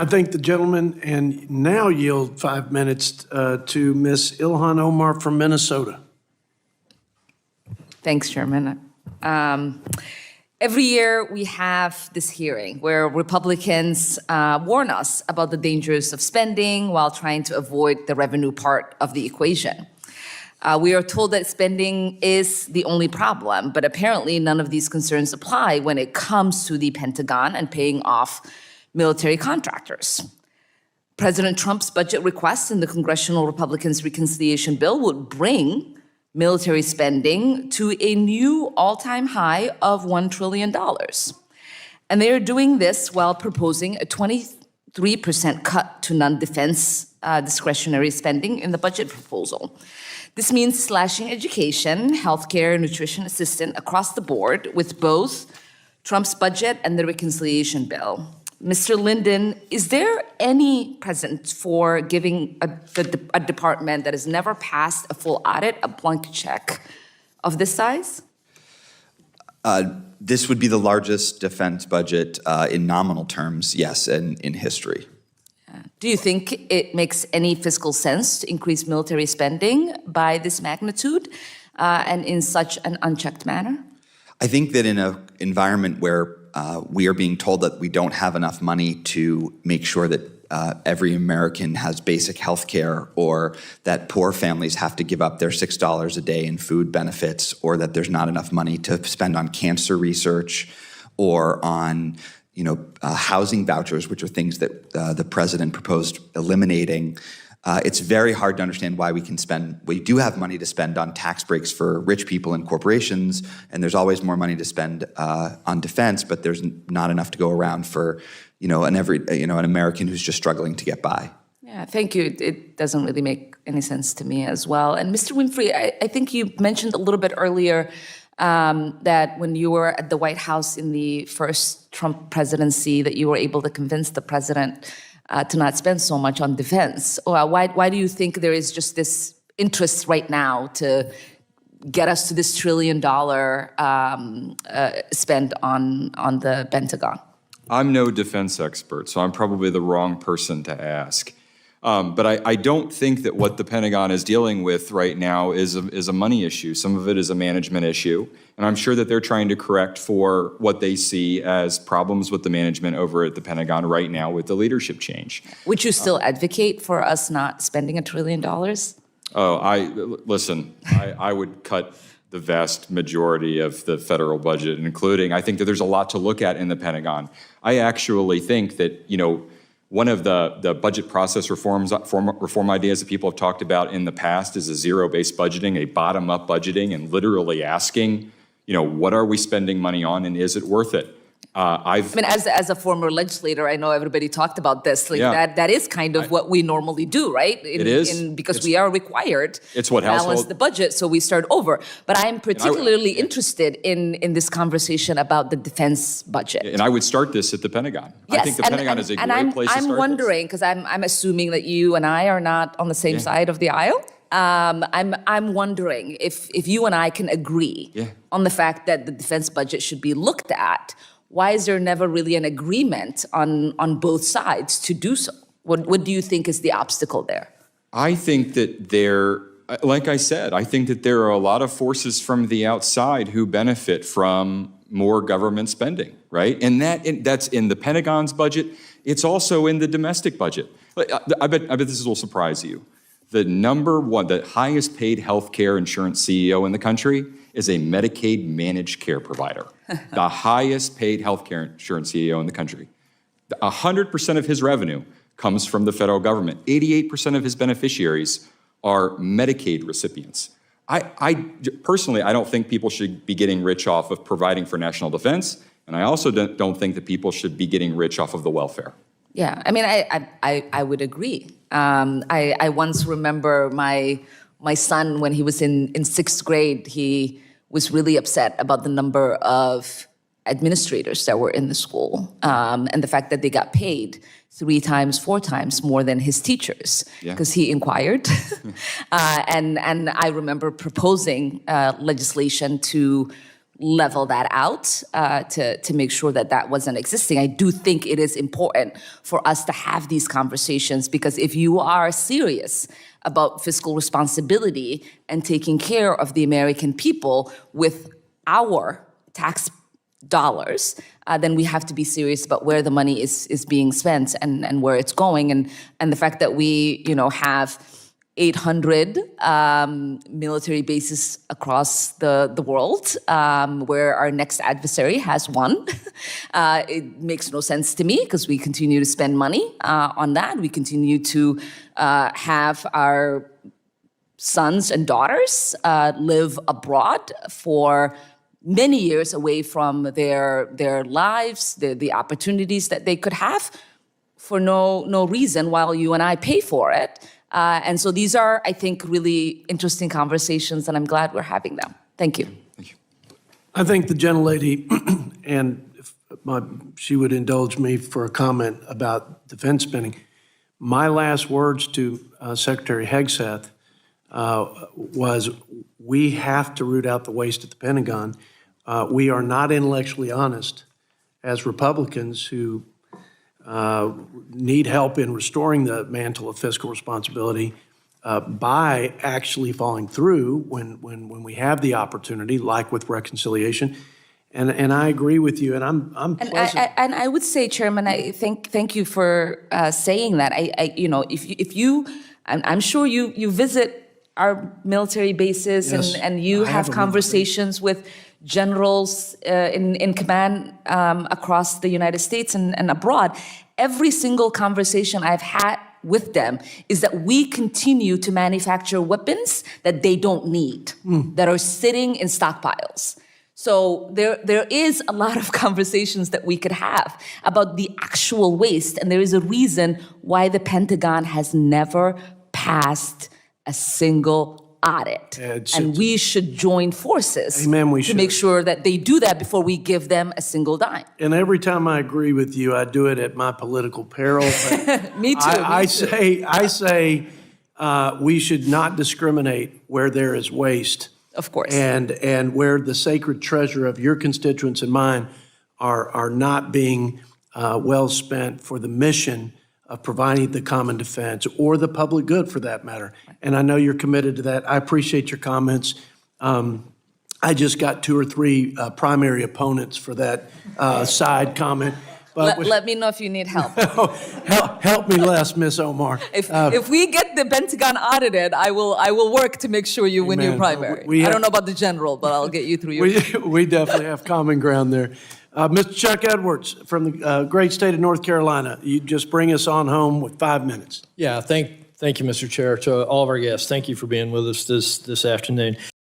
I thank the gentleman and now yield 5 minutes to Ms. Ilhan Omar from Minnesota. Thanks, Chairman. Every year we have this hearing where Republicans warn us about the dangers of spending while trying to avoid the revenue part of the equation. We are told that spending is the only problem, but apparently none of these concerns apply when it comes to the Pentagon and paying off military contractors. President Trump's budget request in the Congressional Republicans' reconciliation bill would bring military spending to a new all-time high of $1 trillion. And they are doing this while proposing a 23% cut to non-defense discretionary spending in the budget proposal. This means slashing education, healthcare, nutrition assistance across the board with both Trump's budget and the reconciliation bill. Mr. Linden, is there any precedent for giving a department that has never passed a full audit a blank check of this size? This would be the largest defense budget in nominal terms, yes, in history. Do you think it makes any fiscal sense to increase military spending by this magnitude and in such an unchecked manner? I think that in an environment where we are being told that we don't have enough money to make sure that every American has basic health care, or that poor families have to give up their $6 a day in food benefits, or that there's not enough money to spend on cancer research or on housing vouchers, which are things that the president proposed eliminating. It's very hard to understand why we do have money to spend on tax breaks for rich people and corporations, and there's always more money to spend on defense, but there's not enough to go around for, an American who's just struggling to get by. Yeah, thank you. It doesn't really make any sense to me as well. And Mr. Winfrey, I think you mentioned a little bit earlier that when you were at the White House in the first Trump presidency, that you were able to convince the president to not spend so much on defense. Why do you think there is just this interest right now to get us to this $1 trillion spend on the Pentagon? I'm no defense expert, so I'm probably the wrong person to ask. But I don't think that what the Pentagon is dealing with right now is a money issue. Some of it is a management issue. And I'm sure that they're trying to correct for what they see as problems with the management over at the Pentagon right now with the leadership change. Would you still advocate for us not spending $1 trillion? Listen, I would cut the vast majority of the federal budget, including, I think that there's a lot to look at in the Pentagon. I actually think that, one of the budget process reform ideas that people have talked about in the past is a zero-based budgeting, a bottom-up budgeting, and literally asking, what are we spending money on and is it worth it? As a former legislator, I know everybody talked about this. That is kind of what we normally do, right? It is. Because we are required to balance the budget, so we start over. But I am particularly interested in this conversation about the defense budget. And I would start this at the Pentagon. Yes, I think the Pentagon is a great place to start. I'm wondering, because I'm assuming that you and I are not on the same side of the aisle. I'm wondering if you and I can agree on the fact that the defense budget should be looked at. Why is there never really an agreement on both sides to do so? What do you think is the obstacle there? I think that like I said, I think that there are a lot of forces from the outside who benefit from more government spending, right? And that's in the Pentagon's budget. It's also in the domestic budget. I bet this will surprise you. The highest paid healthcare insurance CEO in the country is a Medicaid managed care provider. The highest paid healthcare insurance CEO in the country. 100% of his revenue comes from the federal government. 88% of his beneficiaries are Medicaid recipients. Personally, I don't think people should be getting rich off of providing for national defense, and I also don't think that people should be getting rich off of the welfare. Yeah, I would agree. I once remember my son, when he was in 6th grade, he was really upset about the number of administrators that were in the school and the fact that they got paid 3 times, 4 times more than his teachers, because he inquired. And I remember proposing legislation to level that out to make sure that that wasn't existing. I do think it is important for us to have these conversations, because if you are serious about fiscal responsibility and taking care of the American people with our tax dollars, then we have to be serious about where the money is being spent and where it's going. And the fact that we, have 800 military bases across the world, where our next adversary has one. It makes no sense to me, because we continue to spend money on that. We continue to have our sons and daughters live abroad for many years away from their lives, the opportunities that they could have for no reason, while you and I pay for it. And so these are, I think, really interesting conversations, and I'm glad we're having them. Thank you. I think the gentlelady, and if she would indulge me for a comment about defense spending, my last words to Secretary Hegseth was, we have to root out the waste at the Pentagon. We are not intellectually honest as Republicans who need help in restoring the mantle of fiscal responsibility by actually following through when we have the opportunity, like with reconciliation. And I agree with you, and I'm pleasant. And I would say, Chairman, I thank you for saying that. If you, I'm sure you visit our military bases, Yes, and you I have have a conversations with generals in command across the United States and abroad. Every single conversation I've had with them is that we continue to manufacture weapons that they don't need, that are sitting in stockpiles. So there is a lot of conversations that we could have about the actual waste, and there is a reason why the Pentagon has never passed a single audit. And we should join forces to make sure that they do that before we give them a single dime. And every time I agree with you, I do it at my political peril. But Me too. I say we should not discriminate where there is waste. Of course. And where the sacred treasure of your constituents and mine are not being well spent for the mission of providing the common defense or the public good, for that matter. And I know you're committed to that. I appreciate your comments. I just got 2 or 3 primary opponents for that side comment. But let me know if you need help. help me less, Miss Omar. If we get the Pentagon audited, I will work to make sure you win your primary. I don't know about the general, but I'll get you through your. We definitely have common ground there. Mr. Chuck Edwards from the great state of North Carolina, you just bring us on home with 5 minutes. Yeah, thank you, Mr. Chair. To all of our guests, thank you for being with us this afternoon.